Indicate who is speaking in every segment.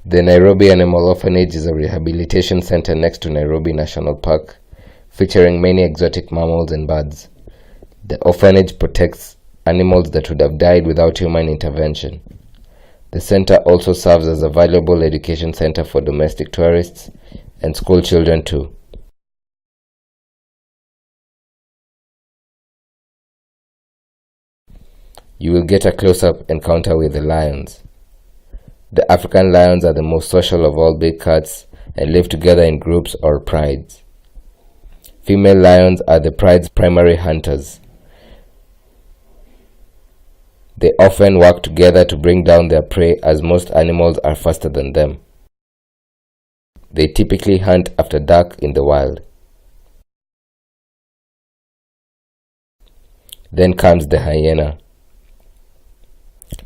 Speaker 1: The Nairobi Animal Orphanage is a rehabilitation center next to Nairobi National Park, featuring many exotic mammals and birds. The orphanage protects animals that would have died without human intervention. The center also serves as a valuable education center for domestic tourists and school children too. You will get a close-up encounter with the lions. The African lions are the most social of all big cats and live together in groups or prides. Female lions are the pride's primary hunters. They often work together to bring down their prey, as most animals are faster than them. They typically hunt after dark in the wild. Then comes the hyena.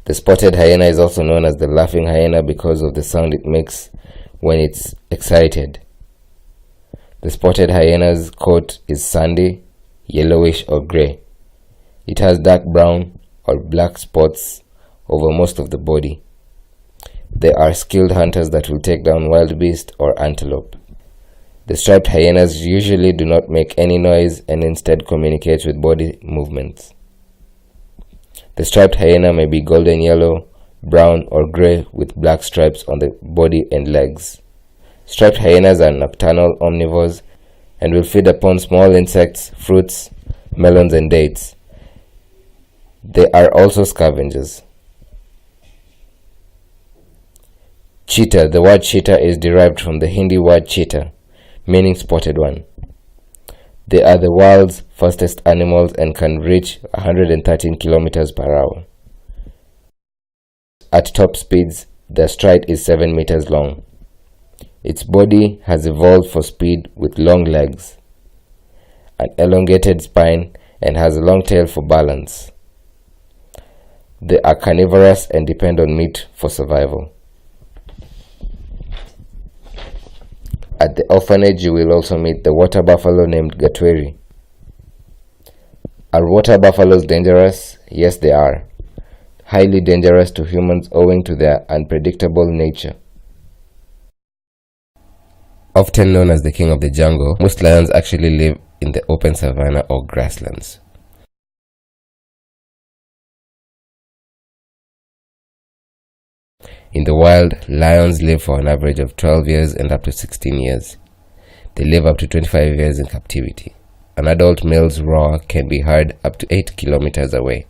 Speaker 1: The spotted hyena is also known as the laughing hyena because of the sound it makes when it's excited. The spotted hyena's coat is sandy, yellowish or grey. It has dark brown or black spots over most of the body. They are skilled hunters that will take down wild beast or antelope. The striped hyenas usually do not make any noise and instead communicate with body movements. The striped hyena may be golden yellow, brown or grey with black stripes on the body and legs. Striped hyenas are nocturnal omnivores and will feed upon small insects, fruits, melons and dates. They are also scavengers. Cheetah. The word cheetah is derived from the Hindi word cheetah, meaning spotted one. They are the world's fastest animals and can reach 113 kilometers per hour. At top speeds, their stride is 7 meters long. Its body has evolved for speed with long legs, an elongated spine, and has a long tail for balance. They are carnivorous and depend on meat for survival. At the orphanage, you will also meet the water buffalo named Gatweri. Are water buffaloes dangerous? Yes, they are. Highly dangerous to humans owing to their unpredictable nature. Often known as the king of the jungle, most lions actually live in the open savanna or grasslands. In the wild, lions live for an average of 12 years and up to 16 years. They live up to 25 years in captivity. An adult male's roar can be heard up to 8 kilometers away.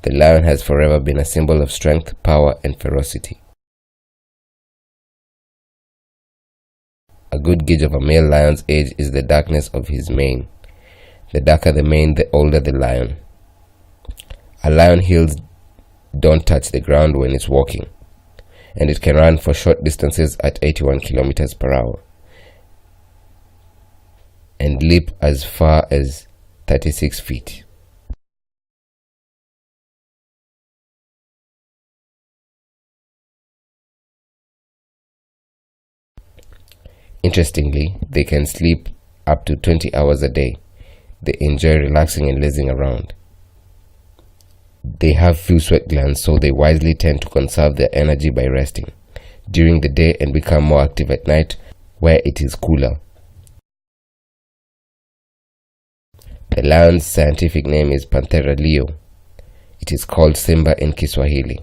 Speaker 1: The lion has forever been a symbol of strength, power, and ferocity. A good gauge of a male lion's age is the darkness of his mane. The darker the mane, the older the lion. A lion's heels don't touch the ground when it's walking, and it can run for short distances at 81 kilometers per hour and leap as far as 36 feet. Interestingly, they can sleep up to 20 hours a day. They enjoy relaxing and lazing around. They have few sweat glands, so they wisely tend to conserve their energy by resting during the day and become more active at night where it is cooler. The lion's scientific name is Panthera leo. It is called Simba in Kiswahili.